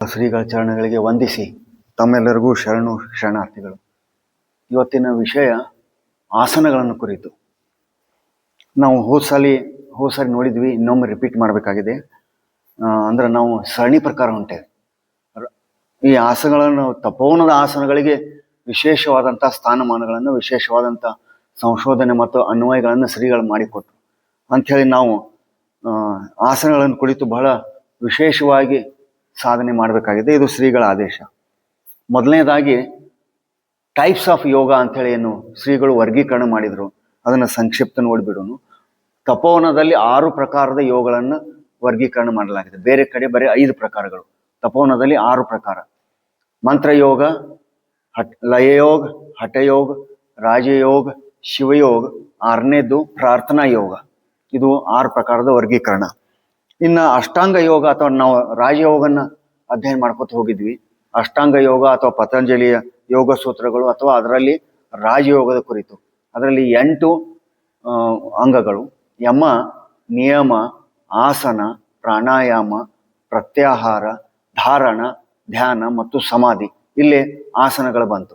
ಶ್ರೀಗಳ ಚರಣಗಳಿಗೆ ವಂದಿಸಿ ತಮ್ಮೆಲ್ಲರಿಗೂ ಶರಣಾರ್ಥಿಗಳು. ಇವತ್ತಿನ ವಿಷಯ ಆಸನಗಳನ್ನು ಕುರಿತು. ನಾವು ಹೋದ ಸಾರಿ ನೋಡಿದ್ವಿ, ಇನ್ನೊಮ್ಮೆ ರಿಪೀಟ್ ಮಾಡಬೇಕಾಗಿದೆ. ಅಂದ್ರೆ ನಾವು ಸರಣಿ ಪ್ರಕಾರ ಹೊಂಟೇವೆ. ಈ ಆಸನಗಳನ್ನು, ತಪೋವನದ ಆಸನಗಳಿಗೆ ವಿಶೇಷವಾದಂಥ ಸ್ಥಾನಮಾನಗಳನ್ನು, ವಿಶೇಷವಾದಂಥ ಸಂಶೋಧನೆ ಮತ್ತು ಅನ್ವಯಗಳನ್ನು ಶ್ರೀಗಳು ಮಾಡಿಕೊಟ್ರು ಅಂಥೇಳಿ ನಾವು ಆಸನಗಳನ್ನು ಕುರಿತು ಬಹಳ ವಿಶೇಷವಾಗಿ ಸಾಧನೆ ಮಾಡಬೇಕಾಗಿದೆ. ಇದು ಶ್ರೀಗಳ ಆದೇಶ. ಮೊದಲನೇದಾಗಿ ಟೈಪ್ಸ್ ಆಫ್ ಯೋಗ ಅಂಥೇಳಿ ಏನು ಶ್ರೀಗಳು ವರ್ಗೀಕರಣ ಮಾಡಿದರು, ಅದನ್ನು ಸಂಕ್ಷಿಪ್ತ ನೋಡಿಬಿಡೋನು. ತಪೋವನದಲ್ಲಿ 6 ಪ್ರಕಾರದ ಯೋಗಗಳನ್ನು ವರ್ಗೀಕರಣ ಮಾಡಲಾಗಿದೆ. ಬೇರೆ ಕಡೆ ಬರೀ 5 ಪ್ರಕಾರಗಳು. ತಪೋವನದಲ್ಲಿ 6 ಪ್ರಕಾರ: ಮಂತ್ರಯೋಗ, ಲಯಯೋಗ, ಹಠಯೋಗ, ರಾಜಯೋಗ, ಶಿವಯೋಗ, 6ನೇದು ಪ್ರಾರ್ಥನಾ ಯೋಗ. ಇದು 6 ಪ್ರಕಾರದ ವರ್ಗೀಕರಣ. ಇನ್ನು ಅಷ್ಟಾಂಗ ಯೋಗ ಅಥವಾ ನಾವು ರಾಜಯೋಗನ ಅಧ್ಯಯನ ಮಾಡ್ಕೊತ ಹೋಗಿದ್ವಿ. ಅಷ್ಟಾಂಗ ಯೋಗ ಅಥವಾ ಪತಂಜಲಿಯ ಯೋಗ ಸೂತ್ರಗಳು ಅಥವಾ ಅದರಲ್ಲಿ ರಾಜಯೋಗದ ಕುರಿತು. ಅದರಲ್ಲಿ 8 ಅಂಗಗಳು: ಯಮ, ನಿಯಮ, ಆಸನ, ಪ್ರಾಣಾಯಾಮ, ಪ್ರತ್ಯಾಹಾರ, ಧಾರಣ, ಧ್ಯಾನ ಮತ್ತು ಸಮಾಧಿ. ಇಲ್ಲಿ ಆಸನಗಳು ಬಂತು.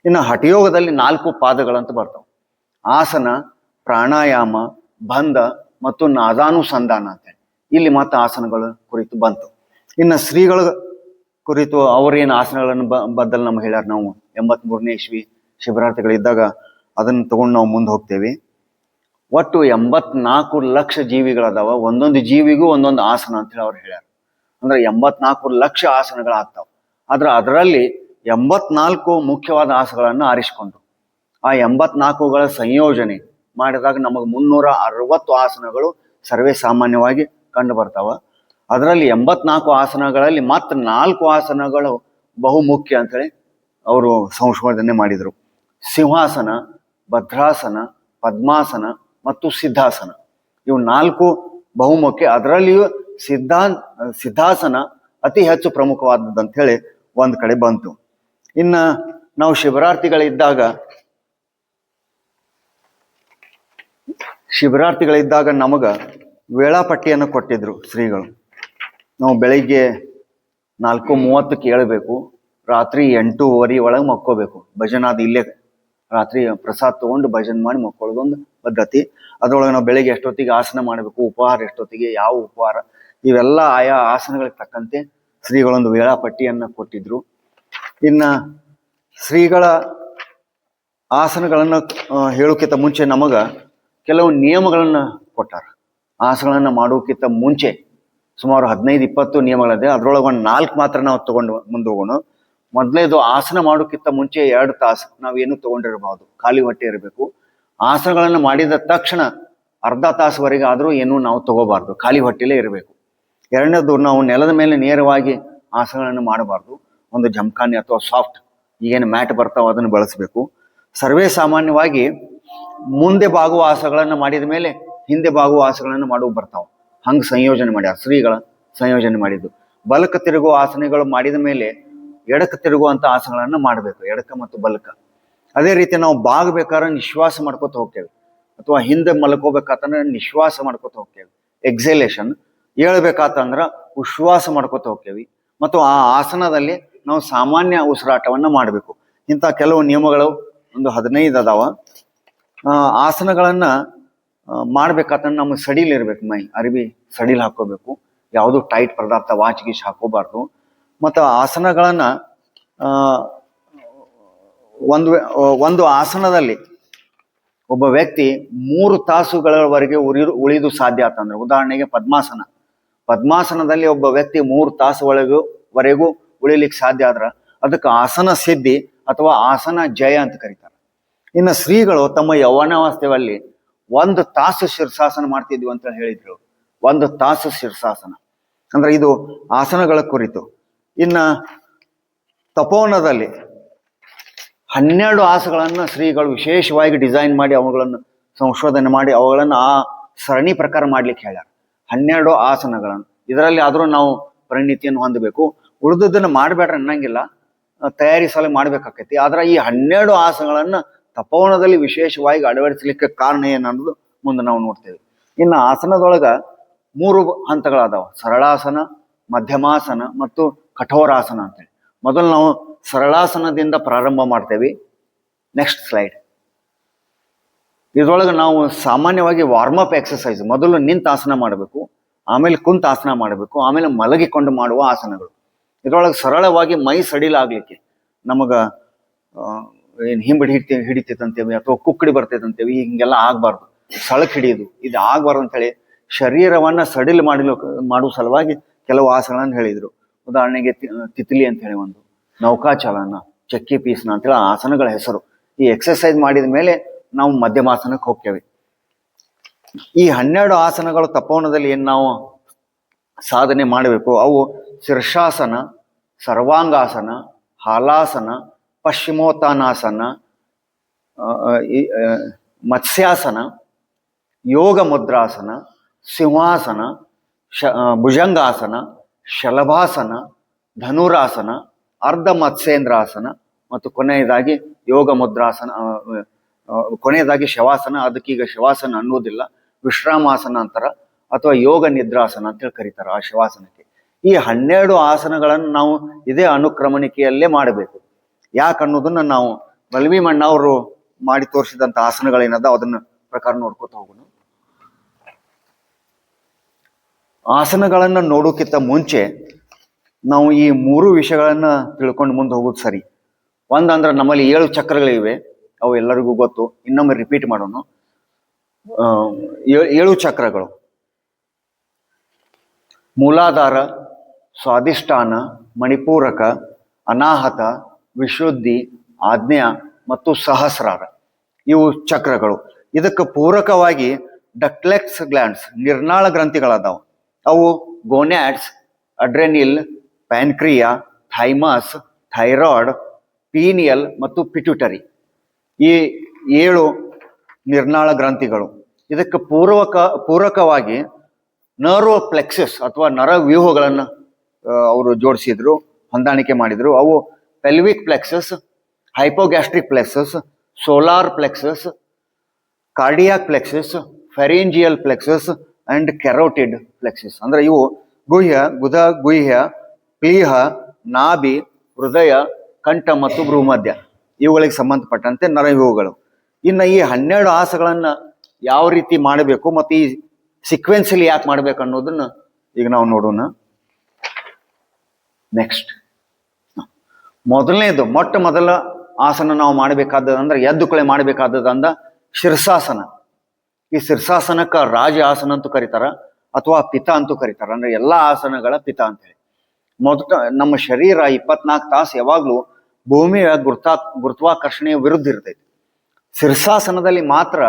ಇನ್ನು ಹಠಯೋಗದಲ್ಲಿ 4 ಪಾದಗಳಂತ ಬರ್ತವೆ: ಆಸನ, ಪ್ರಾಣಾಯಾಮ, ಬಂಧ ಮತ್ತು ನಾದಾನುಸಂಧಾನ ಅಂತೇಳಿ. ಇಲ್ಲಿ ಮತ್ತೆ ಆಸನಗಳ ಕುರಿತು ಬಂತು. ಇನ್ನು ಶ್ರೀಗಳ ಕುರಿತು ಅವರೇನು ಆಸನಗಳನ್ನು ಬದ್ದಲು ನಮ್ಗೆ ಹೇಳ್ಯಾರ. ನಾವು 83ನೇ ಇಸ್ವಿ ಶಿಬಿರಾರ್ಥಿಗಳಿದ್ದಾಗ ಅದನ್ನು ತಗೊಂಡು ನಾವು ಮುಂದೆ ಹೋಗ್ತೇವೆ. ಒಟ್ಟು 84 ಲಕ್ಷ ಜೀವಿಗಳದಾವ. ಒಂದೊಂದು ಜೀವಿಗೂ ಒಂದೊಂದು ಆಸನ ಅಂತೇಳಿ ಅವ್ರು ಹೇಳ್ಯಾರ. ಅಂದ್ರೆ 84 ಲಕ್ಷ ಆಸನಗಳಾಗ್ತಾವ. ಆದ್ರೆ ಅದರಲ್ಲಿ 84 ಮುಖ್ಯವಾದ ಆಸನಗಳನ್ನು ಆರಿಸಿಕೊಂಡ್ರು. ಆ 84ಗಳ ಸಂಯೋಜನೆ ಮಾಡಿದಾಗ ನಮಗೆ 360 ಆಸನಗಳು ಸರ್ವೇ ಸಾಮಾನ್ಯವಾಗಿ ಕಂಡು ಬರ್ತಾವ. ಅದರಲ್ಲಿ 84 ಆಸನಗಳಲ್ಲಿ ಮಾತ್ರ 4 ಆಸನಗಳು ಬಹುಮುಖ್ಯ ಅಂತೇಳಿ ಅವರು ಸಂಶೋಧನೆ ಮಾಡಿದರು: ಸಿಂಹಾಸನ, ಭದ್ರಾಸನ, ಪದ್ಮಾಸನ ಮತ್ತು ಸಿದ್ಧಾಸನ. ಇವು 4 ಬಹುಮುಖ್ಯ. ಅದರಲ್ಲಿಯೂ ಸಿದ್ಧಾಸನ ಅತಿ ಹೆಚ್ಚು ಪ್ರಮುಖವಾದದ್ದು ಹೇಳಿ ಒಂದು ಕಡೆ ಬಂತು. ಇನ್ನು ನಾವು ಶಿಬಿರಾರ್ಥಿಗಳಿದ್ದಾಗ ನಮಗೆ ವೇಳಾಪಟ್ಟಿಯನ್ನು ಕೊಟ್ಟಿದ್ರು ಶ್ರೀಗಳು. ನಾವು ಬೆಳಿಗ್ಗೆ 4:30ಕ್ಕೆ ಏಳಬೇಕು, ರಾತ್ರಿ 8:30 ಒಳಗೆ ಮಕ್ಕೋಬೇಕು. ಭಜನಾದ ಇಲ್ಲೇ ರಾತ್ರಿ ಪ್ರಸಾದ ತಗೊಂಡು ಭಜನೆ ಮಾಡಿ ಮಕ್ಕೊಳ್ಳೋದೊಂದು ಪದ್ಧತಿ. ಅದರೊಳಗೆ ನಾವು ಬೆಳಿಗ್ಗೆ ಎಷ್ಟೊತ್ತಿಗೆ ಆಸನ ಮಾಡಬೇಕು, ಉಪಹಾರ ಎಷ್ಟೊತ್ತಿಗೆ, ಯಾವ ಉಪಹಾರ, ಇವೆಲ್ಲ ಆಯಾ ಆಸನಗಳಿಗೆ ತಕ್ಕಂತೆ ಶ್ರೀಗಳೊಂದು ವೇಳಾಪಟ್ಟಿಯನ್ನು ಕೊಟ್ಟಿದ್ರು. ಇನ್ನು ಶ್ರೀಗಳ ಆಸನಗಳನ್ನು ಹೇಳೋಕ್ಕಿಂತ ಮುಂಚೆ ನಮಗೆ ಕೆಲವು ನಿಯಮಗಳನ್ನು ಕೊಟ್ಟಾರ. ಆಸನಗಳನ್ನು ಮಾಡೋಕ್ಕಿಂತ ಮುಂಚೆ ಸುಮಾರು 15-20 ನಿಯಮಗಳಿದೆ. ಅದರೊಳಗೆ ಒಂದು 4 ಮಾತ್ರ ನಾವು ತಗೊಂಡು ಮುಂದೆ ಹೋಗೋಣ. ಮೊದಲನೇದು, ಆಸನ ಮಾಡೋಕ್ಕಿಂತ ಮುಂಚೆ 2 ತಾಸು ನಾವೇನು ತಗೊಂಡಿರಬಹುದು, ಖಾಲಿ ಹೊಟ್ಟೆ ಇರಬೇಕು. ಆಸನಗಳನ್ನು ಮಾಡಿದ ತಕ್ಷಣ ಅರ್ಧ ತಾಸುವರೆಗೆ ಆದರೂ ಏನೂ ನಾವು ತಗೋಬಾರ್ದು, ಖಾಲಿ ಹೊಟ್ಟೆಲೇ ಇರಬೇಕು. 2ನೇದು, ನಾವು ನೆಲದ ಮೇಲೆ ನೇರವಾಗಿ ಆಸನಗಳನ್ನು ಮಾಡಬಾರ್ದು. ಒಂದು ಜಮಖಾನೆ ಅಥವಾ ಸಾಫ್ಟ್ ಈಗೇನು ಮ್ಯಾಟ್ ಬರ್ತಾವೆ ಅದನ್ನು ಬಳಸಬೇಕು. ಸರ್ವೇ ಸಾಮಾನ್ಯವಾಗಿ ಮುಂದೆ ಬಾಗುವ ಆಸನಗಳನ್ನು ಮಾಡಿದ ಮೇಲೆ ಹಿಂದೆ ಬಾಗುವ ಆಸನಗಳನ್ನು ಮಾಡುವ ಬರ್ತಾವೆ. ಹಂಗೆ ಸಂಯೋಜನೆ ಮಾಡ್ಯಾರ ಶ್ರೀಗಳ ಸಂಯೋಜನೆ ಮಾಡಿದ್ದು. ಬಲಕ ತಿರುಗುವ ಆಸನಗಳು ಮಾಡಿದ ಮೇಲೆ ಎಡಕ್ಕೆ ತಿರುಗುವಂಥ ಆಸನಗಳನ್ನು ಮಾಡಬೇಕು, ಎಡಕ ಮತ್ತು ಬಲಕ. ಅದೇ ರೀತಿ ನಾವು ಬಾಗಬೇಕಾದ್ರೆ ನಿಶ್ವಾಸ ಮಾಡ್ಕೊತ ಹೋಗ್ತೇವೆ, ಅಥವಾ ಹಿಂದೆ ಮಲ್ಕೋಬೇಕಂತಂದ್ರೆ ನಿಶ್ವಾಸ ಮಾಡ್ಕೊತ ಹೋಗ್ತೇವೆ, ಎಕ್ಸೇಲೇಷನ್. ಏಳ್ಬೇಕಾತಂದ್ರೆ ಉಶ್ವಾಸ ಮಾಡ್ಕೊತ ಹೋಗ್ತೇವೆ. ಮತ್ತು ಆ ಆಸನದಲ್ಲಿ ನಾವು ಸಾಮಾನ್ಯ ಉಸಿರಾಟವನ್ನು ಮಾಡಬೇಕು. ಇಂಥ ಕೆಲವು ನಿಯಮಗಳು ಒಂದು 15 ಅದಾವ. ಆಸನಗಳನ್ನು ಮಾಡ್ಬೇಕಾತಂದ್ರೆ ನಮಗೆ ಸಡಿಲ್ ಇರ್ಬೇಕು, ಮೈ ಅರಿವಿ ಸಡಿಲ್ ಹಾಕೋಬೇಕು. ಯಾವುದು ಟೈಟ್ ಪದಾರ್ಥ, ವಾಚ್ ಗೀಚ್ ಹಾಕೋಬಾರ್ದು. ಮತ್ತು ಆಸನಗಳನ್ನು ಒಂದು ಆಸನದಲ್ಲಿ ಒಬ್ಬ ವ್ಯಕ್ತಿ 3 ತಾಸುಗಳವರೆಗೆ ಉಳಿದು ಸಾಧ್ಯ ಆತಂದ್ರೆ, ಉದಾಹರಣೆಗೆ ಪದ್ಮಾಸನದಲ್ಲಿ ಒಬ್ಬ ವ್ಯಕ್ತಿ 3 ತಾಸುವರೆಗೂ ಉಳಿಲಿಕ್ಕೆ ಸಾಧ್ಯ ಆದ್ರೆ ಅದಕ್ಕೆ ಆಸನ ಸಿದ್ಧಿ ಅಥವಾ ಆಸನ ಜಯ ಅಂತ ಕರೀತಾರೆ. ಇನ್ನು ಶ್ರೀಗಳು ತಮ್ಮ ಯೌವನಾವಸ್ಥೆಯಲ್ಲಿ 1 ತಾಸು ಶೀರ್ಷಾಸನ ಮಾಡ್ತಿದ್ವಿ ಅಂತ ಹೇಳಿದ್ರು. 1 ತಾಸು ಶೀರ್ಷಾಸನ ಅಂದ್ರೆ ಇದು ಆಸನಗಳ ಕುರಿತು. ಇನ್ನು ತಪೋವನದಲ್ಲಿ 12 ಆಸನಗಳನ್ನು ಶ್ರೀಗಳು ವಿಶೇಷವಾಗಿ ಡಿಸೈನ್ ಮಾಡಿ ಅವುಗಳನ್ನು ಸಂಶೋಧನೆ ಮಾಡಿ ಅವುಗಳನ್ನು ಆ ಸರಣಿ ಪ್ರಕಾರ ಮಾಡ್ಲಿಕ್ಕೆ ಹೇಳ್ಯಾರ. 12 ಆಸನಗಳನ್ನು. ಇದರಲ್ಲಿ ಆದರೂ ನಾವು ಪರಿಣಿತಿಯನ್ನು ಹೊಂದಬೇಕು. ಉಳಿದದ್ದನ್ನು ಮಾಡಬೇಡ್ರೆ ಅನ್ನಂಗಿಲ್ಲ, ತಯಾರಿ ಸಲ ಮಾಡ್ಬೇಕಾಕೈತಿ. ಆದ್ರೆ ಈ 12 ಆಸನಗಳನ್ನು ತಪೋವನದಲ್ಲಿ ವಿಶೇಷವಾಗಿ ಅಳವಡಿಸಲಿಕ್ಕೆ ಕಾರಣ ಏನನ್ನೋದು ಮುಂದೆ ನಾವು ನೋಡ್ತೇವೆ. ಇನ್ನು ಆಸನದೊಳಗ 3 ಹಂತಗಳದಾವ: ಸರಳಾಸನ, ಮಧ್ಯಮಾಸನ ಮತ್ತು ಕಠೋರಾಸನ ಅಂತೇಳಿ. ಮೊದಲು ನಾವು ಸರಳಾಸನದಿಂದ ಪ್ರಾರಂಭ ಮಾಡ್ತೇವೆ. Next slide. ಇದ್ರೊಳಗೆ ನಾವು ಸಾಮಾನ್ಯವಾಗಿ ವಾರ್ಮಪ್ ಎಕ್ಸಸೈಸ್, ಮೊದಲು ನಿಂತ ಆಸನ ಮಾಡಬೇಕು, ಆಮೇಲೆ ಕುಂತ ಆಸನ ಮಾಡಬೇಕು, ಆಮೇಲೆ ಮಲಗಿಕೊಂಡು ಮಾಡುವ ಆಸನಗಳು. ಇದ್ರೊಳಗೆ ಸರಳವಾಗಿ ಮೈ ಸಡಿಲಾಗ್ಲಿಕ್ಕೆ ನಮಗೆ ಏನು ಹಿಂಬಡಿ ಹಿಡಿತೈತಂತೇವಿ ಅಥವಾ ಕುಕ್ಕಡಿ ಬರ್ತೈತಂತೇವಿ, ಹಿಂಗೆಲ್ಲ ಆಗ್ಬಾರ್ದು. ಸಳಕ್ ಹಿಡಿಯೋದು ಇದು ಆಗ್ಬಾರ್ದು ಅಂತೇಳಿ ಶರೀರವನ್ನ ಸಡಿಲ್ ಮಾಡುವ ಸಲುವಾಗಿ ಕೆಲವು ಆಸನಗಳನ್ನು ಹೇಳಿದ್ರು. ಉದಾಹರಣೆಗೆ ತಿತ್ಲಿ ಅಂತ ಹೇಳಿ ಒಂದು, ನೌಕಾಚಲನ, ಚಕ್ಕಿ ಪೀಸ್ನ ಅಂತೇಳಿ ಆಸನಗಳ ಹೆಸರು. ಈ ಎಕ್ಸರ್ಸೈಸ್ ಮಾಡಿದ ಮೇಲೆ ನಾವು ಮಧ್ಯಮಾಸನಕ್ಕೆ ಹೋಗ್ತೇವೆ. ಈ 12 ಆಸನಗಳು ತಪೋವನದಲ್ಲಿ ಏನು ನಾವು ಸಾಧನೆ ಮಾಡಬೇಕು, ಅವು ಶೀರ್ಷಾಸನ, ಸರ್ವಾಂಗಾಸನ, ಹಾಲಾಸನ, ಪಶ್ಚಿಮೋತ್ತಾನಾಸನ, ಮತ್ಸ್ಯಾಸನ, ಯೋಗ ಮುದ್ರಾಸನ, ಸಿಂಹಾಸನ, ಭುಜಂಗಾಸನ, ಶಲಭಾಸನ, ಧನುರಾಸನ, ಅರ್ಧ ಮತ್ಸ್ಯೇಂದ್ರಾಸನ ಮತ್ತು ಕೊನೆಯದಾಗಿ ಯೋಗ ಮುದ್ರಾಸನ, ಕೊನೆಯದಾಗಿ ಶವಾಸನ. ಅದಕ್ಕೀಗ ಶವಾಸನ ಅನ್ನೋದಿಲ್ಲ, ವಿಶ್ರಾಮಾಸನ ಅಂತಾರ ಅಥವಾ ಯೋಗ ನಿದ್ರಾಸನ ಅಂತೇಳಿ ಕರೀತಾರೆ ಆ ಶವಾಸನಕ್ಕೆ. ಈ 12 ಆಸನಗಳನ್ನು ನಾವು ಇದೇ ಅನುಕ್ರಮಣಿಕೆಯಲ್ಲೇ ಮಾಡಬೇಕು. ಯಾಕನ್ನೋದನ್ನ ನಾವು ಬಲಭೀಮಣ್ಣ ಅವರು ಮಾಡಿ ತೋರಿಸಿದಂಥ ಆಸನಗಳೇನದ ಅದನ್ನ ಪ್ರಕಾರ ನೋಡ್ಕೋತ ಹೋಗೋಣ. ಆಸನಗಳನ್ನ ನೋಡೋಕ್ಕಿಂತ ಮುಂಚೆ ನಾವು ಈ 3 ವಿಷಯಗಳನ್ನ ತಿಳ್ಕೊಂಡು ಮುಂದೆ ಹೋಗೋದು ಸರಿ. ಒಂದಂದ್ರೆ ನಮ್ಮಲ್ಲಿ 7 ಚಕ್ರಗಳಿವೆ, ಅವು ಎಲ್ಲರಿಗೂ ಗೊತ್ತು. ಇನ್ನೊಮ್ಮೆ ರಿಪೀಟ್ ಮಾಡೋಣ. 7 ಚಕ್ರಗಳು: ಮೂಲಾಧಾರ, ಸ್ವಾಧಿಷ್ಠಾನ, ಮಣಿಪೂರಕ, ಅನಾಹತ, ವಿಶುದ್ಧಿ, ಆಜ್ಞಾ ಮತ್ತು ಸಹಸ್ರಾರ. ಇವು ಚಕ್ರಗಳು. ಇದಕ್ಕೆ ಪೂರಕವಾಗಿ ಡಕ್ಲೆಕ್ಸ್ ಗ್ಲ್ಯಾಂಡ್ಸ್, ನಿರ್ನಾಳ ಗ್ರಂಥಿಗಳದಾವ. ಅವು ಗೋನ್ಯಾಡ್ಸ್, ಅಡ್ರೆನಿಲ್, ಪ್ಯಾನ್ಕ್ರಿಯಾ, ಥೈಮಸ್, ಥೈರಾಯ್ಡ್, ಪೀನಿಯಲ್ ಮತ್ತು ಪಿಟ್ಯೂಟರಿ. ಈ 7 ನಿರ್ನಾಳ ಗ್ರಂಥಿಗಳು. ಇದಕ್ಕೆ ಪೂರಕವಾಗಿ ನರ್ವ್ ಪ್ಲೆಕ್ಸಸ್ ಅಥವಾ ನರವ್ಯೂಹಗಳನ್ನು ಅವರು ಜೋಡಿಸಿದ್ರು, ಹೊಂದಾಣಿಕೆ ಮಾಡಿದ್ರು. ಅವು pelvic plexus, hypogastric plexus, solar plexus, cardiac plexus, pharyngeal plexus and carotid plexus. ಅಂದ್ರೆ ಇವು ಗುಹ್ಯ, ಪ್ಲೀಹ, ನಾಭಿ, ಹೃದಯ, ಕಂಠ ಮತ್ತು ಭ್ರೂಮಧ್ಯ ಇವುಗಳಿಗೆ ಸಂಬಂಧಪಟ್ಟಂತೆ ನರವ್ಯೂಹಗಳು. ಇನ್ನು ಈ 12 ಆಸನಗಳನ್ನ ಯಾವ ರೀತಿ ಮಾಡಬೇಕು ಮತ್ತು ಈ ಸೀಕ್ವೆನ್ಸಲ್ಲಿ ಯಾಕೆ ಮಾಡ್ಬೇಕು ಅನ್ನೋದನ್ನ ಈಗ ನಾವು ನೋಡೋಣ. ನೆಕ್ಸ್ಟ್, ಮೊದಲನೇದು ಮೊದಲ ಆಸನ ನಾವು ಮಾಡಬೇಕಾದಂದ್ರೆ ಎದ್ದು ಕೊಳೆ ಮಾಡಬೇಕಾದಂದ ಶೀರ್ಷಾಸನ. ಈ ಶೀರ್ಷಾಸನಕ್ಕೆ ರಾಜ ಆಸನ ಅಂತೂ ಕರೀತಾರ ಅಥವಾ ಪಿತ ಅಂತೂ ಕರೀತಾರ. ಅಂದ್ರೆ ಎಲ್ಲಾ ಆಸನಗಳ ಪಿತ ಅಂತ ಹೇಳಿ. ನಮ್ಮ ಶರೀರ 24 ತಾಸು ಯಾವಾಗ್ಲೂ ಭೂಮಿಯ ಗುರುತ್ವಾಕರ್ಷಣೆಯ ವಿರುದ್ಧ ಇರ್ತೈತಿ. ಶೀರ್ಷಾಸನದಲ್ಲಿ ಮಾತ್ರ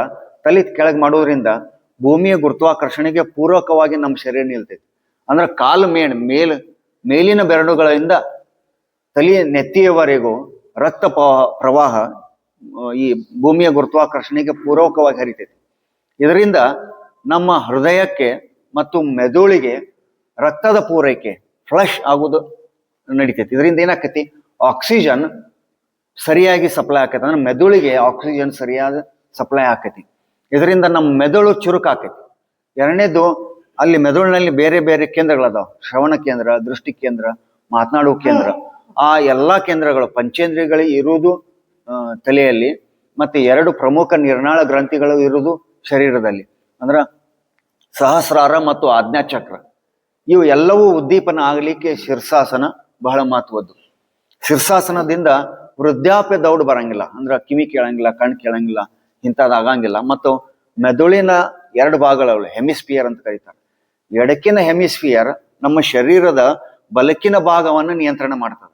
ತಲೆ ಕೆಳಗೆ ಮಾಡೋದ್ರಿಂದ ಭೂಮಿಯ ಗುರುತ್ವಾಕರ್ಷಣೆಗೆ ಪೂರಕವಾಗಿ ನಮ್ಮ ಶರೀರ ನಿಲ್ತೈತಿ. ಅಂದ್ರೆ ಕಾಲು ಮೇಲಿನ ಬೆರಳುಗಳಿಂದ ತಲೆಯ ನೆತ್ತಿಯವರೆಗೂ ರಕ್ತ ಪ್ರವಾಹ ಈ ಭೂಮಿಯ ಗುರುತ್ವಾಕರ್ಷಣೆಗೆ ಪೂರಕವಾಗಿ ಹರಿತೈತಿ. ಇದರಿಂದ ನಮ್ಮ ಹೃದಯಕ್ಕೆ ಮತ್ತು ಮೆದುಳಿಗೆ ರಕ್ತದ ಪೂರೈಕೆ ಫ್ಲಶ್ ಆಗೋದು ನಡಿತೈತಿ. ಇದರಿಂದ ಏನಾಕತಿ, ಆಕ್ಸಿಜನ್ ಸರಿಯಾಗಿ ಸಪ್ಲೈ ಆಕೈತಿ. ಅಂದ್ರೆ ಮೆದುಳಿಗೆ ಆಕ್ಸಿಜನ್ ಸರಿಯಾದ ಸಪ್ಲೈ ಆಕೈತಿ. ಇದರಿಂದ ನಮ್ಮ ಮೆದುಳು ಚುರುಕಾಕೈತಿ. ಎರಡನೇದು, ಅಲ್ಲಿ ಮೆದುಳಿನಲ್ಲಿ ಬೇರೆ ಬೇರೆ ಕೇಂದ್ರಗಳದಾವ. ಶ್ರವಣ ಕೇಂದ್ರ, ದೃಷ್ಟಿ ಕೇಂದ್ರ, ಮಾತನಾಡುವ ಕೇಂದ್ರ. ಆ ಎಲ್ಲಾ ಕೇಂದ್ರಗಳು ಪಂಚೇಂದ್ರಿಯಗಳಿಗೆ ಇರುವುದು ತಲೆಯಲ್ಲಿ, ಮತ್ತೆ 2 ಪ್ರಮುಖ ನಿರ್ನಾಳ ಗ್ರಂಥಿಗಳು ಇರುವುದು ಶರೀರದಲ್ಲಿ. ಅಂದ್ರ ಸಹಸ್ರಾರ ಮತ್ತು ಆಜ್ಞಾಚಕ್ರ. ಇವು ಎಲ್ಲವೂ ಉದ್ದೀಪನ ಆಗಲಿಕ್ಕೆ ಶೀರ್ಷಾಸನ ಬಹಳ ಮಹತ್ವದ್ದು. ಶೀರ್ಷಾಸನದಿಂದ ವೃದ್ಧಾಪ್ಯ ದೌಡ್ ಬರಂಗಿಲ್ಲ. ಅಂದ್ರ ಕಿವಿ ಕೇಳಂಗಿಲ್ಲ, ಕಣ್ ಕೇಳಂಗಿಲ್ಲ, ಇಂಥದ್ದು ಆಗಂಗಿಲ್ಲ. ಮತ್ತು ಮೆದುಳಿನ 2 ಭಾಗಗಳು ಹೆಮಿಸ್ಫಿಯರ್ ಅಂತ ಕರೀತಾರೆ. ಎಡಕಿನ ಹೆಮಿಸ್ಫಿಯರ್ ನಮ್ಮ ಶರೀರದ ಬಲಕಿನ ಭಾಗವನ್ನು ನಿಯಂತ್ರಣ ಮಾಡ್ತದೆ.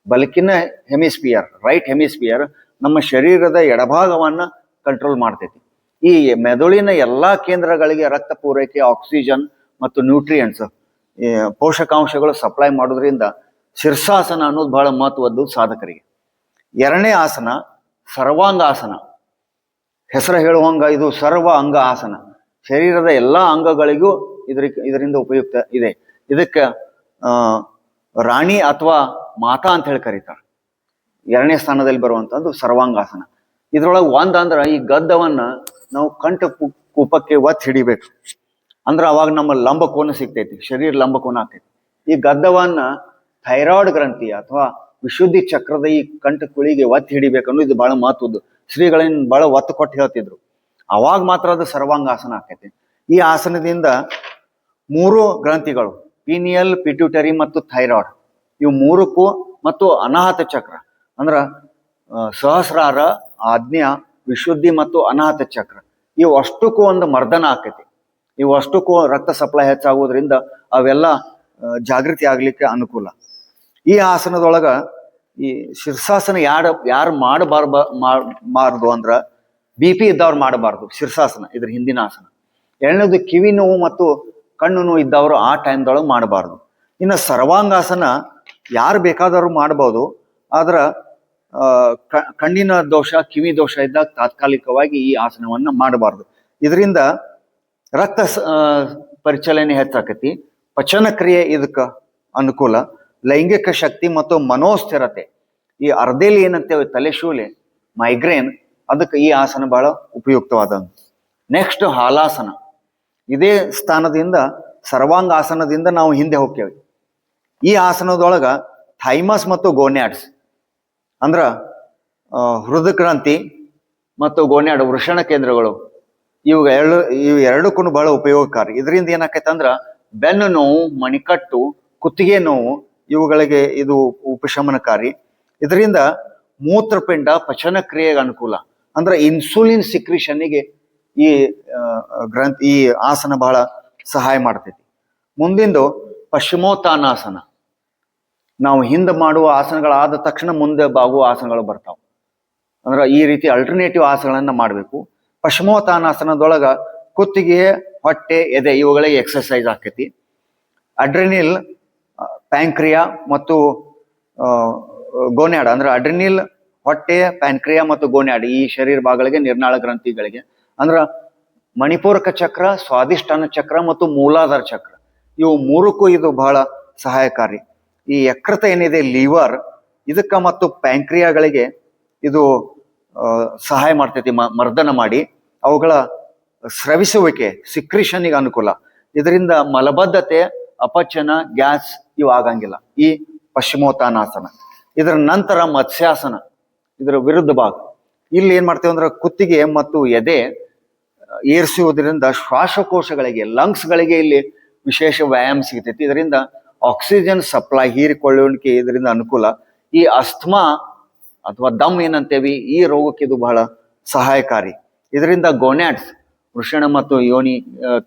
ಬಲಕಿನ ಹೆಮಿಸ್ಫಿಯರ್, ರೈಟ್ ಹೆಮಿಸ್ಫಿಯರ್, ನಮ್ಮ ಶರೀರದ ಎಡಭಾಗವನ್ನ ಕಂಟ್ರೋಲ್ ಮಾಡ್ತೈತಿ. ಈ ಮೆದುಳಿನ ಎಲ್ಲಾ ಕೇಂದ್ರಗಳಿಗೆ ರಕ್ತ ಪೂರೈಕೆ, ಆಕ್ಸಿಜನ್ ಮತ್ತು ನ್ಯೂಟ್ರಿಯೆಂಟ್ಸ್, ಪೋಷಕಾಂಶಗಳು ಸಪ್ಲೈ ಮಾಡೋದ್ರಿಂದ ಶೀರ್ಷಾಸನ ಅನ್ನೋದು ಬಹಳ ಮಹತ್ವದ್ದು ಸಾಧಕರಿಗೆ. 2ನೇ ಆಸನ ಸರ್ವಾಂಗಾಸನ. ಹೆಸರು ಹೇಳುವಂಗ ಇದು ಸರ್ವ ಅಂಗ ಆಸನ. ಶರೀರದ ಎಲ್ಲಾ ಅಂಗಗಳಿಗೂ ಇದರಿಂದ ಉಪಯುಕ್ತ ಇದೆ. ಇದಕ್ಕೆ ರಾಣಿ ಅಥವಾ ಮಾತಾ ಅಂತ ಹೇಳಿ ಕರೀತಾರೆ. 2ನೇ ಸ್ಥಾನದಲ್ಲಿ ಬರುವಂತದ್ದು ಸರ್ವಾಂಗಾಸನ. ಇದ್ರೊಳಗೆ ಅಂದ್ರ ಈ ಗದ್ದವನ್ನ ನಾವು ಕಂಠ ಕೂಪಕ್ಕೆ ಒತ್ತಿ ಹಿಡಿಬೇಕು. ಅಂದ್ರೆ ಅವಾಗ ನಮ್ಮ ಲಂಬಕೋನ ಸಿಗ್ತೈತಿ, ಶರೀರ ಲಂಬಕೋನ ಆಗ್ತೈತಿ. ಈ ಗದ್ದವನ್ನ ಥೈರಾಯ್ಡ್ ಗ್ರಂಥಿ ಅಥವಾ ವಿಶುದ್ಧಿ ಚಕ್ರದ ಈ ಕುಳಿಗೆ ಒತ್ತಿ ಹಿಡಿಬೇಕನ್ನೋ ಇದು ಬಹಳ ಮಹತ್ವದ್ದು. ಶ್ರೀಗಳನ್ನ ಬಹಳ ಒತ್ತು ಕೊಟ್ಟು ಹೇಳ್ತಿದ್ರು. ಅವಾಗ ಮಾತ್ರ ಅದು ಸರ್ವಾಂಗಾಸನ ಆಕೈತಿ. ಈ ಆಸನದಿಂದ 3 ಗ್ರಂಥಿಗಳು ಪೀನಿಯಲ್, ಪಿಟ್ಯೂಟರಿ ಮತ್ತು ಥೈರಾಯ್ಡ್ ಇವು 3ಕ್ಕೂ ಮತ್ತು ಅನಾಹತ ಚಕ್ರ ಅಂದ್ರ ಸಹಸ್ರಾರ, ಆಜ್ಞಾ, ವಿಶುದ್ಧಿ ಮತ್ತು ಅನಾಹತ ಚಕ್ರ ಇವು ಅಷ್ಟಕ್ಕೂ ಒಂದು ಮರ್ದನ ಆಕೈತಿ. ಇವು ಅಷ್ಟಕ್ಕೂ ರಕ್ತ ಸಪ್ಲೈ ಹೆಚ್ಚಾಗೋದ್ರಿಂದ ಅವೆಲ್ಲ ಜಾಗೃತಿ ಆಗ್ಲಿಕ್ಕೆ ಅನುಕೂಲ. ಈ ಆಸನದೊಳಗ ಈ ಶೀರ್ಷಾಸನ ಯಾರು ಮಾಡಬಾರ್ದು ಅಂದ್ರ BP ಇದ್ದವ್ರು ಮಾಡಬಾರ್ದು ಶೀರ್ಷಾಸನ, ಇದ್ರ ಹಿಂದಿನ ಆಸನ. ಎರಡನೇದು ಕಿವಿ ನೋವು ಮತ್ತು ಕಣ್ಣು ನೋವು ಇದ್ದವರು ಆ ಟೈಮ್ದೊಳಗೆ ಮಾಡಬಾರ್ದು. ಇನ್ನು ಸರ್ವಾಂಗಾಸನ ಯಾರು ಬೇಕಾದವರು ಮಾಡ್ಬೋದು. ಆದ್ರ ಕಣ್ಣಿನ ದೋಷ, ಕಿವಿ ದೋಷ ಇದ್ದಾಗ ತಾತ್ಕಾಲಿಕವಾಗಿ ಈ ಆಸನವನ್ನ ಮಾಡಬಾರ್ದು. ಇದರಿಂದ ರಕ್ತ ಪರಿಚಲನೆ ಹೆಚ್ಚಾಕತಿ, ಪಚನ ಕ್ರಿಯೆ ಇದಕ್ಕ ಅನುಕೂಲ, ಲೈಂಗಿಕ ಶಕ್ತಿ ಮತ್ತು ಮನೋಸ್ಥಿರತೆ. ಈ ಅರ್ಧೇಲಿ ಏನಂತೇವೆ ತಲೆಶೂಲೆ, ಮೈಗ್ರೇನ್, ಅದಕ್ಕೆ ಈ ಆಸನ ಬಹಳ ಉಪಯುಕ್ತವಾದ. ನೆಕ್ಸ್ಟ್ ಹಾಲಾಸನ. ಇದೇ ಸ್ಥಾನದಿಂದ ಸರ್ವಾಂಗಾಸನದಿಂದ ನಾವು ಹಿಂದೆ ಹೋಗ್ತೇವೆ. ಈ ಆಸನದೊಳಗ ಥೈಮಸ್ ಮತ್ತು ಗೋನ್ಯಾಡ್ಸ್ ಅಂದ್ರ ಹೃದಗ್ರಂಥಿ ಮತ್ತು ಗೋನ್ಯಾಡ್ ವೃಷಣ ಕೇಂದ್ರಗಳು ಇವು ಎರಡಕ್ಕೂ ಬಹಳ ಉಪಯೋಗಕಾರಿ. ಇದರಿಂದ ಏನಾಕೈತೆ ಅಂದ್ರ ಬೆನ್ನು ನೋವು, ಮಣಿಕಟ್ಟು, ಕುತ್ತಿಗೆ ನೋವು ಇವುಗಳಿಗೆ ಇದು ಉಪಶಮನಕಾರಿ. ಇದರಿಂದ ಮೂತ್ರಪಿಂಡ ಪಚನ ಕ್ರಿಯೆಗೆ ಅನುಕೂಲ. ಅಂದ್ರೆ ಇನ್ಸುಲಿನ್ ಸಿಕ್ರಿಷನ್ನಿಗೆ ಈ ಆಸನ ಬಹಳ ಸಹಾಯ ಮಾಡ್ತೈತಿ. ಮುಂದಿಂದು ಪಶ್ಚಿಮೋತ್ತಾನಾಸನ. ನಾವು ಹಿಂದೆ ಮಾಡುವ ಆಸನಗಳಾದ ತಕ್ಷಣ ಮುಂದೆ ಬಾಗುವ ಆಸನಗಳು ಬರ್ತಾವ. ಅಂದ್ರೆ ಈ ರೀತಿ ಅಲ್ಟರ್ನೇಟಿವ್ ಆಸನಗಳನ್ನ ಮಾಡಬೇಕು. ಪಶ್ಚಿಮೋತ್ತಾನಾಸನದೊಳಗ ಕುತ್ತಿಗೆ, ಹೊಟ್ಟೆ, ಎದೆ ಇವುಗಳಿಗೆ ಎಕ್ಸರ್ಸೈಸ್ ಆಕೈತಿ. ಅಡ್ರಿನಿಲ್, ಪ್ಯಾಂಕ್ರಿಯಾ ಮತ್ತು ಗೋನ್ಯಾಡ್ ಅಂದ್ರೆ ಅಡ್ರಿನಿಲ್ ಹೊಟ್ಟೆ, ಪ್ಯಾನ್ಕ್ರಿಯಾ ಮತ್ತು ಗೋನ್ಯಾಡ್ ಈ ಶರೀರ ಭಾಗಗಳಿಗೆ, ನಿರ್ನಾಳ ಗ್ರಂಥಿಗಳಿಗೆ ಅಂದ್ರ ಮಣಿಪೂರಕ ಚಕ್ರ, ಸ್ವಾದಿಷ್ಠಾನ ಚಕ್ರ ಮತ್ತು ಮೂಲಾಧಾರ ಚಕ್ರ ಇವು 3ಕ್ಕೂ ಇದು ಬಹಳ ಸಹಾಯಕಾರಿ. ಈ ಯಕೃತ ಏನಿದೆ ಲಿವರ್ ಇದಕ್ಕ ಮತ್ತು ಪ್ಯಾಂಕ್ರಿಯಾಗಳಿಗೆ ಇದು ಸಹಾಯ ಮಾಡ್ತೈತಿ, ಮರ್ದನ ಮಾಡಿ ಅವುಗಳ ಸ್ರವಿಸುವಿಕೆ ಸಿಕ್ರಿಷನ್ನಿಗೆ ಅನುಕೂಲ. ಇದರಿಂದ ಮಲಬದ್ಧತೆ, ಅಪಚನ, ಗ್ಯಾಸ್ ಇವು ಆಗಂಗಿಲ್ಲ ಈ ಪಶ್ಚಿಮೋತ್ತಾನಾಸನ. ಇದರ ನಂತರ ಮತ್ಸ್ಯಾಸನ, ಇದರ ವಿರುದ್ಧ ಭಾಗ. ಇಲ್ಲಿ ಏನ್ ಮಾಡ್ತೇವೆ ಅಂದ್ರೆ ಕುತ್ತಿಗೆ ಮತ್ತು ಎದೆ ಏರಿಸುವುದರಿಂದ ಶ್ವಾಸಕೋಶಗಳಿಗೆ, ಲಂಗ್ಸ್ಗಳಿಗೆ ಇಲ್ಲಿ ವಿಶೇಷ ವ್ಯಾಯಾಮ ಸಿಗ್ತೈತಿ. ಇದರಿಂದ ಆಕ್ಸಿಜನ್ ಸಪ್ಲೈ ಹೀರಿಕೊಳ್ಳುವಿಕೆ ಇದರಿಂದ ಅನುಕೂಲ. ಈ ಅಸ್ಥಮಾ ಅಥವಾ ದಮ್ ಏನಂತೇವಿ ಈ ರೋಗಕ್ಕೆ ಇದು ಬಹಳ ಸಹಾಯಕಾರಿ. ಇದರಿಂದ ಗೋನ್ಯಾಡ್ಸ್ ವೃಷಣ ಮತ್ತು ಯೋನಿ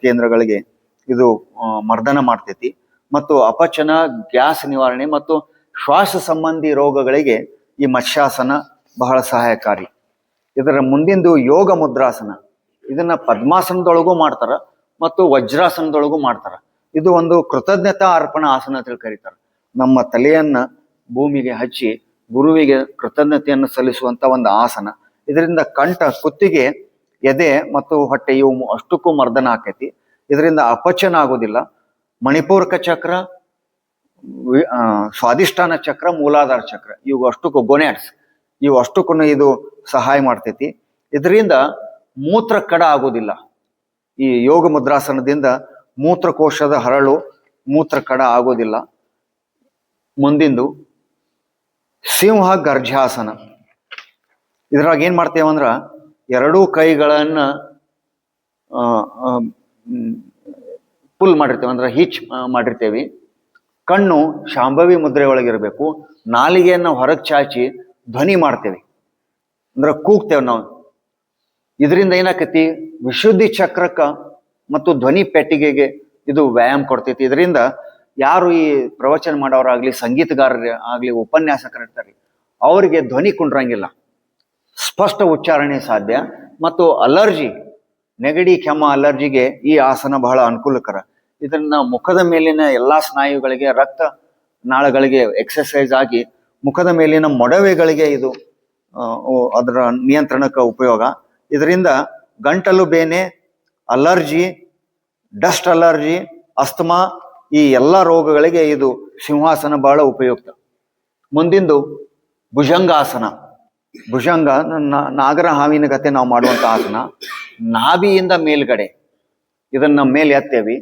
ಕೇಂದ್ರಗಳಿಗೆ ಇದು ಮರ್ದನ ಮಾಡ್ತೈತಿ. ಮತ್ತು ಅಪಚನ, ಗ್ಯಾಸ್ ನಿವಾರಣೆ ಮತ್ತು ಶ್ವಾಸ ಸಂಬಂಧಿ ರೋಗಗಳಿಗೆ ಈ ಮತ್ಸ್ಯಾಸನ ಬಹಳ ಸಹಾಯಕಾರಿ. ಇದರ ಮುಂದಿಂದು ಯೋಗ ಮುದ್ರಾಸನ. ಇದನ್ನ ಪದ್ಮಾಸನದೊಳಗೂ ಮಾಡ್ತಾರ ಮತ್ತು ವಜ್ರಾಸನದೊಳಗೂ ಮಾಡ್ತಾರ. ಇದು ಒಂದು ಕೃತಜ್ಞತಾ ಅರ್ಪಣಾ ಆಸನ ಅಂತ ಕರೀತಾರೆ. ನಮ್ಮ ತಲೆಯನ್ನ ಭೂಮಿಗೆ ಹಚ್ಚಿ ಗುರುವಿಗೆ ಕೃತಜ್ಞತೆಯನ್ನು ಸಲ್ಲಿಸುವಂತ ಒಂದು ಆಸನ. ಇದರಿಂದ ಕಂಠ, ಕುತ್ತಿಗೆ, ಎದೆ ಮತ್ತು ಹೊಟ್ಟೆ ಇವು ಅಷ್ಟಕ್ಕೂ ಮರ್ದನ ಆಕೈತಿ. ಇದರಿಂದ ಅಪಚನ ಆಗೋದಿಲ್ಲ. ಮಣಿಪೂರಕ ಚಕ್ರ, ಸ್ವಾದಿಷ್ಠಾನ ಚಕ್ರ, ಮೂಲಾಧಾರ ಚಕ್ರ ಇವು ಅಷ್ಟಕ್ಕೂ ಗೋನ್ಯಾಡ್ಸ್ ಇವು ಅಷ್ಟಕ್ಕೂ ಇದು ಸಹಾಯ ಮಾಡ್ತೈತಿ. ಇದರಿಂದ ಮೂತ್ರ ಕಡ ಆಗೋದಿಲ್ಲ. ಈ ಯೋಗ ಮುದ್ರಾಸನದಿಂದ ಮೂತ್ರಕೋಶದ ಹರಳು, ಮೂತ್ರ ಕಡ ಆಗೋದಿಲ್ಲ. ಮುಂದಿಂದು ಸಿಂಹ ಗರ್ಜಾಸನ. ಇದ್ರಾಗ ಏನ್ ಮಾಡ್ತೇವಂದ್ರ ಎರಡೂ ಕೈಗಳನ್ನ ಪುಲ್ ಮಾಡಿರ್ತೇವೆ ಅಂದ್ರೆ ಹಿಚ್ ಮಾಡಿರ್ತೇವಿ. ಕಣ್ಣು ಶಾಂಭವಿ ಮುದ್ರೆ ಒಳಗಿರ್ಬೇಕು. ನಾಲಿಗೆಯನ್ನು ಹೊರಗೆ ಚಾಚಿ ಧ್ವನಿ ಮಾಡ್ತೇವೆ ಅಂದ್ರೆ ಕೂಗ್ತೇವೆ ನಾವು. ಇದರಿಂದ ಏನಾಕತಿ ವಿಶುದ್ಧಿ ಚಕ್ರಕ್ಕ ಮತ್ತು ಧ್ವನಿ ಪೆಟ್ಟಿಗೆಗೆ ಇದು ವ್ಯಾಯಾಮ ಕೊಡ್ತೈತಿ. ಇದರಿಂದ ಯಾರು ಈ ಪ್ರವಚನ ಮಾಡೋರಾಗ್ಲಿ, ಸಂಗೀತಗಾರರೇ ಆಗ್ಲಿ, ಉಪನ್ಯಾಸಕರಿರ್ತಾರೆ ಅವರಿಗೆ ಧ್ವನಿ ಕುಂಡ್ರಂಗಿಲ್ಲ, ಸ್ಪಷ್ಟ ಉಚ್ಚಾರಣೆ ಸಾಧ್ಯ. ಮತ್ತು ಅಲರ್ಜಿ, ನೆಗಡಿ, ಕೆಮ್ಮ, ಅಲರ್ಜಿಗೆ ಈ ಆಸನ ಬಹಳ ಅನುಕೂಲಕರ. ಇದನ್ನ ಮುಖದ ಮೇಲಿನ ಎಲ್ಲಾ ಸ್ನಾಯುಗಳಿಗೆ, ರಕ್ತ ನಾಳಗಳಿಗೆ ಎಕ್ಸರ್ಸೈಸ್ ಆಗಿ ಮುಖದ ಮೇಲಿನ ಮೊಡವೆಗಳಿಗೆ ಇದು ಅದರ ನಿಯಂತ್ರಣಕ್ಕೆ ಉಪಯೋಗ. ಇದರಿಂದ ಗಂಟಲು ಬೇನೆ, ಅಲರ್ಜಿ, ಡಸ್ಟ್ ಅಲರ್ಜಿ, ಅಸ್ತಮಾ ಈ ಎಲ್ಲ ರೋಗಗಳಿಗೆ ಇದು ಸಿಂಹಾಸನ ಬಹಳ ಉಪಯುಕ್ತ. ಮುಂದಿಂದು ಭುಜಂಗಾಸನ. ಭುಜಂಗ ನಾಗರ ಹಾವಿನ ಗತೆ ನಾವು ಮಾಡುವಂತ ಆಸನ. ನಾಭಿಯಿಂದ ಮೇಲ್ಗಡೆ ಇದನ್ನ ಮೇಲೆ ಎತ್ತೇವಿ.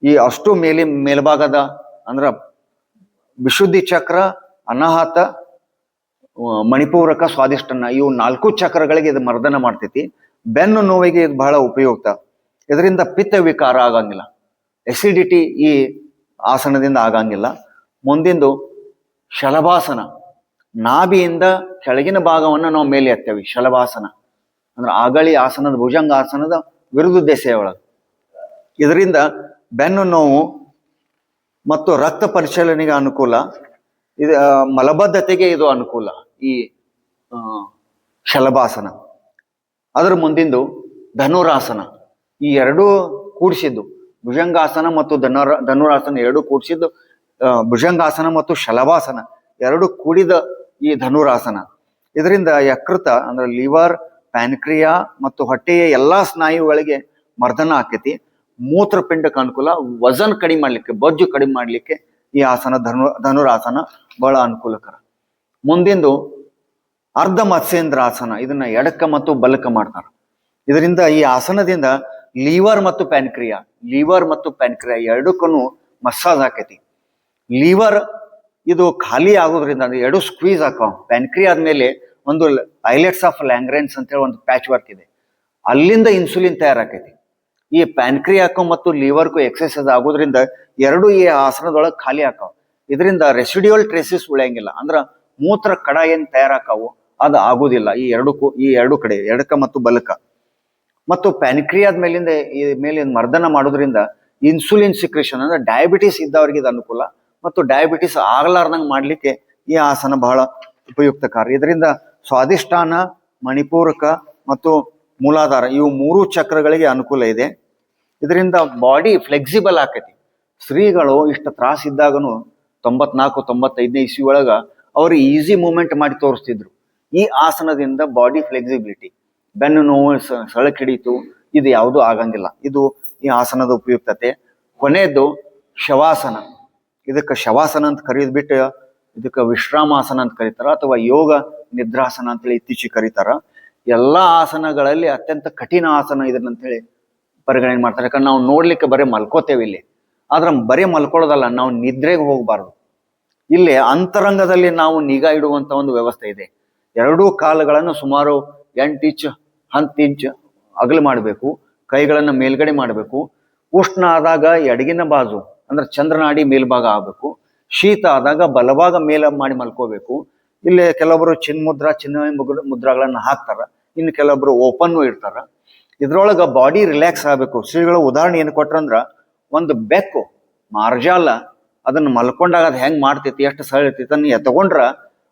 ಈ ಅಷ್ಟು ಮೇಲ್ಭಾಗದ ಅಂದ್ರ ವಿಶುದ್ಧಿ ಚಕ್ರ, ಅನಾಹತ, ಮಣಿಪೂರಕ, ಸ್ವಾದಿಷ್ಟನ, ಇವು 4 ಚಕ್ರಗಳಿಗೆ ಇದು ಮರ್ದನ ಮಾಡ್ತೈತಿ. ಬೆನ್ನು ನೋವಿಗೆ ಇದು ಬಹಳ ಉಪಯುಕ್ತ. ಇದರಿಂದ ಪಿತ್ತ ವಿಕಾರ ಆಗಂಗಿಲ್ಲ, ಎಸಿಡಿಟಿ ಈ ಆಸನದಿಂದ ಆಗಂಗಿಲ್ಲ. ಮುಂದಿಂದು ಶಲಭಾಸನ, ನಾಭಿಯಿಂದ ಕೆಳಗಿನ ಭಾಗವನ್ನು ನಾವು ಮೇಲೆ ಎತ್ತೇವೆ. ಶಲಭಾಸನ ಅಂದ್ರೆ ಆಗಳಿ ಆಸನದ, ಭುಜಂಗಾಸನದ ವಿರುದ್ಧ ದೆಸೆಯೊಳಗೆ. ಇದರಿಂದ ಬೆನ್ನು ನೋವು ಮತ್ತು ರಕ್ತ ಪರಿಚಲನೆಗೆ ಅನುಕೂಲ. ಇದು ಮಲಬದ್ಧತೆಗೆ ಇದು ಅನುಕೂಲ, ಈ ಶಲಭಾಸನ. ಅದರ ಮುಂದಿಂದು ಧನುರಾಸನ. ಈ ಎರಡೂ ಕೂಡಿಸಿದ್ದು, ಭುಜಂಗಾಸನ ಮತ್ತು ಧನುರಾಸನ ಎರಡೂ ಕೂಡಿಸಿದ್ದು ಭುಜಂಗಾಸನ ಮತ್ತು ಶಲಭಾಸನ ಎರಡು ಕೂಡಿದ ಈ ಧನುರಾಸನ. ಇದರಿಂದ ಯಕೃತ ಅಂದ್ರೆ ಲಿವರ್, ಪ್ಯಾನ್ಕ್ರಿಯಾ ಮತ್ತು ಹೊಟ್ಟೆಯ ಎಲ್ಲಾ ಸ್ನಾಯುಗಳಿಗೆ ಮರ್ದನ ಆಕೈತಿ. ಮೂತ್ರಪಿಂಡಕ್ಕೆ ಅನುಕೂಲ, ವಜನ್ ಕಡಿಮೆ ಮಾಡ್ಲಿಕ್ಕೆ, ಬೊಜ್ಜು ಕಡಿಮೆ ಮಾಡ್ಲಿಕ್ಕೆ ಈ ಆಸನ ಧನುರಾಸನ ಬಹಳ ಅನುಕೂಲಕರ. ಮುಂದಿಂದು ಅರ್ಧ ಮತ್ಸ್ಯೇಂದ್ರಾಸನ. ಇದನ್ನ ಎಡಕ್ಕ ಮತ್ತು ಬಲಕ್ಕ ಮಾಡ್ತಾರೆ. ಇದರಿಂದ ಈ ಆಸನದಿಂದ ಲಿವರ್ ಮತ್ತು ಪ್ಯಾನ್ಕ್ರಿಯಾ ಎರಡಕ್ಕೂ ಮಸಾಜ್ ಆಕೈತಿ. ಲಿವರ್ ಇದು ಖಾಲಿ ಆಗೋದ್ರಿಂದ ಅಂದ್ರೆ ಎರಡು ಸ್ಕ್ವೀಸ್ ಹಾಕಾವ. ಪ್ಯಾನ್ಕ್ರಿಯಾ ಆದ್ಮೇಲೆ ಒಂದು ಐಲೆಟ್ಸ್ ಆಫ್ ಲ್ಯಾಂಗ್ರೆನ್ಸ್ ಅಂತೇಳಿ ಒಂದು ಪ್ಯಾಚ್ ವರ್ಕ್ ಇದೆ, ಅಲ್ಲಿಂದ ಇನ್ಸುಲಿನ್ ತಯಾರಾಕೈತಿ. ಈ ಪ್ಯಾನ್ಕ್ರಿಯಾಕ್ಕೂ ಮತ್ತು ಲಿವರ್ಗೂ ಎಕ್ಸಸೈಸ್ ಆಗೋದ್ರಿಂದ ಎರಡು ಈ ಆಸನದೊಳಗೆ ಖಾಲಿ ಆಕಾವ. ಇದರಿಂದ ರೆಸಿಡ್ಯೂಯಲ್ ಟ್ರೇಸಿಸ್ ಉಳಿಯಂಗಿಲ್ಲ, ಅಂದ್ರ ಮೂತ್ರ ಕಡ ಏನ್ ತಯಾರಾಕಾವು ಅದು ಆಗುದಿಲ್ಲ ಈ ಎರಡು ಕಡೆ, ಎಡಕ ಮತ್ತು ಬಲಕ. ಮತ್ತು ಪ್ಯಾನ್ಕ್ರಿಯಾದ ಮೇಲೆ ಮರ್ದನ ಮಾಡೋದ್ರಿಂದ ಇನ್ಸುಲಿನ್ ಸಿಕ್ರೇಷನ್ ಅಂದ್ರೆ ಡಯಾಬಿಟಿಸ್ ಇದ್ದವ್ರಿಗೆ ಇದು ಅನುಕೂಲ, ಮತ್ತು ಡಯಾಬಿಟಿಸ್ ಆಗ್ಲಾರ್ದಂಗೆ ಮಾಡ್ಲಿಕ್ಕೆ ಈ ಆಸನ ಬಹಳ ಉಪಯುಕ್ತಕಾರಿ. ಇದರಿಂದ ಸ್ವಾದಿಷ್ಠಾನ, ಮಣಿಪೂರಕ ಮತ್ತು ಮೂಲಾಧಾರ ಇವು 3 ಚಕ್ರಗಳಿಗೆ ಅನುಕೂಲ ಇದೆ. ಇದರಿಂದ ಬಾಡಿ ಫ್ಲೆಕ್ಸಿಬಲ್ ಆಕೈತಿ. ಸ್ತ್ರೀಗಳು ಇಷ್ಟ ತ್ರಾಸ ಇದ್ದಾಗನು 94-95 ಇಸ್ವಿ ಒಳಗ ಅವ್ರು ಈಸಿ ಮೂವ್ಮೆಂಟ್ ಮಾಡಿ ತೋರಿಸ್ತಿದ್ರು. ಈ ಆಸನದಿಂದ ಬಾಡಿ ಫ್ಲೆಕ್ಸಿಬಿಲಿಟಿ, ಬೆನ್ನು ನೋವು, ಸಳಕ್ ಹಿಡಿತು, ಇದು ಯಾವುದೂ ಆಗಂಗಿಲ್ಲ. ಇದು ಈ ಆಸನದ ಉಪಯುಕ್ತತೆ. ಕೊನೆಯದು ಶವಾಸನ. ಇದಕ್ಕೆ ಶವಾಸನ ಅಂತ ಕರೆಯೋದು ಬಿಟ್ಟು ಇದಕ್ಕೆ ವಿಶ್ರಾಮಾಸನ ಅಂತ ಕರೀತಾರ, ಅಥವಾ ಯೋಗ ನಿದ್ರಾಸನ ಅಂತೇಳಿ ಇತ್ತೀಚೆಗೆ ಕರೀತಾರ. ಎಲ್ಲಾ ಆಸನಗಳಲ್ಲಿ ಅತ್ಯಂತ ಕಠಿಣ ಆಸನ ಇದನ್ನಂತೇಳಿ ಪರಿಗಣನೆ ಮಾಡ್ತಾರೆ. ಯಾಕಂದ್ರೆ ನಾವು ನೋಡ್ಲಿಕ್ಕೆ ಬರೀ ಮಲ್ಕೋತೇವೆ ಇಲ್ಲಿ, ಆದ್ರೆ ಬರೀ ಮಲ್ಕೊಳ್ಳೋದಲ್ಲ, ನಾವು ನಿದ್ರೆಗೆ ಹೋಗಬಾರ್ದು. ಇಲ್ಲಿ ಅಂತರಂಗದಲ್ಲಿ ನಾವು ನಿಗಾ ಇಡುವಂತ ಒಂದು ವ್ಯವಸ್ಥೆ ಇದೆ. ಎರಡೂ ಕಾಲುಗಳನ್ನು ಸುಮಾರು 8 ಇಂಚ್ 10 ಇಂಚ್ ಅಗಲ ಮಾಡಬೇಕು. ಕೈಗಳನ್ನು ಮೇಲ್ಗಡೆ ಮಾಡಬೇಕು. ಉಷ್ಣ ಆದಾಗ ಎಡಗಿನ ಬಾಜು ಅಂದ್ರೆ ಚಂದ್ರನಾಡಿ ಮೇಲ್ಭಾಗ ಆಗಬೇಕು. ಶೀತ ಆದಾಗ ಬಲಭಾಗ ಮೇಲ ಮಾಡಿ ಮಲ್ಕೋಬೇಕು. ಇಲ್ಲಿ ಕೆಲವೊಬ್ರು ಚಿನ್ಮಯ ಮುದ್ರಾಗಳನ್ನ ಹಾಕ್ತಾರ, ಇನ್ನು ಕೆಲವೊಬ್ರು ಓಪನ್ ಇರ್ತಾರ. ಇದ್ರೊಳಗ ಬಾಡಿ ರಿಲ್ಯಾಕ್ಸ್ ಆಗಬೇಕು. ಶ್ರೀಗಳು ಉದಾಹರಣೆ ಏನು ಕೊಟ್ರಂದ್ರ, ಒಂದು ಬೆಕ್ಕು ಮಾರ್ಜಾಲ ಅದನ್ನ ಮಲ್ಕೊಂಡಾಗ ಅದು ಹೆಂಗ್ ಮಾಡ್ತೈತಿ, ಎಷ್ಟು ಸರಳ ಇರ್ತೈತಿ ಅದನ್ನ ಎತ್ಕೊಂಡ್ರ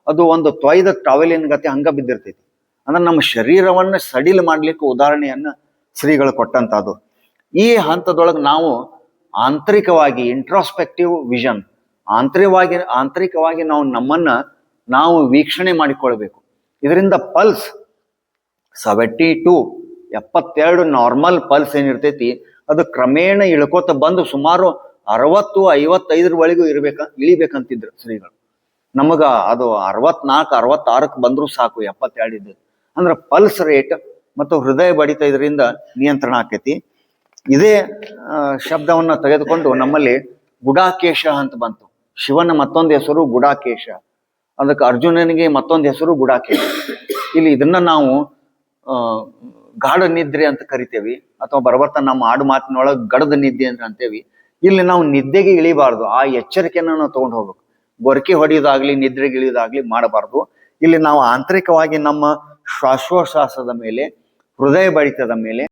ಅದು ಒಂದು ತೊಯ್ದ ಟವೆಲಿನ ಗತಿ ಹಂಗ ಬಿದ್ದಿರ್ತೈತಿ. ಅಂದ್ರೆ ನಮ್ಮ ಶರೀರವನ್ನ ಸಡಿಲ ಮಾಡ್ಲಿಕ್ಕೆ ಉದಾಹರಣೆಯನ್ನ ಶ್ರೀಗಳು ಕೊಟ್ಟಂತದ್ದು. ಈ ಹಂತದೊಳಗೆ ನಾವು ಆಂತರಿಕವಾಗಿ ಇಂಟ್ರಾಸ್ಪೆಕ್ಟಿವ್ ವಿಷನ್, ಆಂತರಿಕವಾಗಿ ನಮ್ಮನ್ನ ನಾವು ವೀಕ್ಷಣೆ ಮಾಡಿಕೊಳ್ಬೇಕು. ಇದರಿಂದ ಪಲ್ಸ್ 72 ನಾರ್ಮಲ್ ಪಲ್ಸ್ ಏನಿರ್ತೈತಿ ಅದು ಕ್ರಮೇಣ ಇಳ್ಕೋತ ಬಂದು ಸುಮಾರು 60-55 ಇಳಿಬೇಕಂತಿದ್ರು ಶ್ರೀಗಳು. ನಮಗ ಅದು 64-66 ಬಂದ್ರು ಸಾಕು, 72 ಇದ್ದದ್ದು. ಅಂದ್ರೆ ಪಲ್ಸ್ ರೇಟ್ ಮತ್ತು ಹೃದಯ ಬಡಿತ ಇದರಿಂದ ನಿಯಂತ್ರಣ ಆಕೈತಿ. ಇದೇ ಶಬ್ದವನ್ನ ತೆಗೆದುಕೊಂಡು ನಮ್ಮಲ್ಲಿ ಗುಡಾಕೇಶ ಅಂತ ಬಂತು. ಶಿವನ ಮತ್ತೊಂದು ಹೆಸರು ಗುಡಾಕೇಶ, ಅದಕ್ಕೆ ಅರ್ಜುನನಿಗೆ ಮತ್ತೊಂದು ಹೆಸರು ಗುಡಾಕೇಶ. ಇಲ್ಲಿ ಇದನ್ನ ನಾವು ಗಾಢ ನಿದ್ರೆ ಅಂತ ಕರಿತೇವಿ, ಅಥವಾ ಬರ್ಬರ್ತಾ ನಮ್ಮ ಆಡು ಮಾತಿನೊಳಗೆ ಗಡದ ನಿದ್ದೆ ಅಂತ ಅಂತೇವಿ. ಇಲ್ಲಿ ನಾವು ನಿದ್ದೆಗೆ ಇಳಿಬಾರ್ದು, ಆ ಎಚ್ಚರಿಕೆಯನ್ನ ನಾವು ತಗೊಂಡು ಹೋಗ್ಬೇಕು. ಗೊರಕೆ ಹೊಡೆಯೋದಾಗ್ಲಿ ನಿದ್ರೆಗೆ ಇಳಿಯೋದಾಗ್ಲಿ ಮಾಡಬಾರ್ದು. ಇಲ್ಲಿ ನಾವು ಆಂತರಿಕವಾಗಿ ನಮ್ಮ ಶ್ವಾಸೋಚ್ಛ್ವಾಸದ ಮೇಲೆ, ಹೃದಯ ಬಡಿತದ ಮೇಲೆ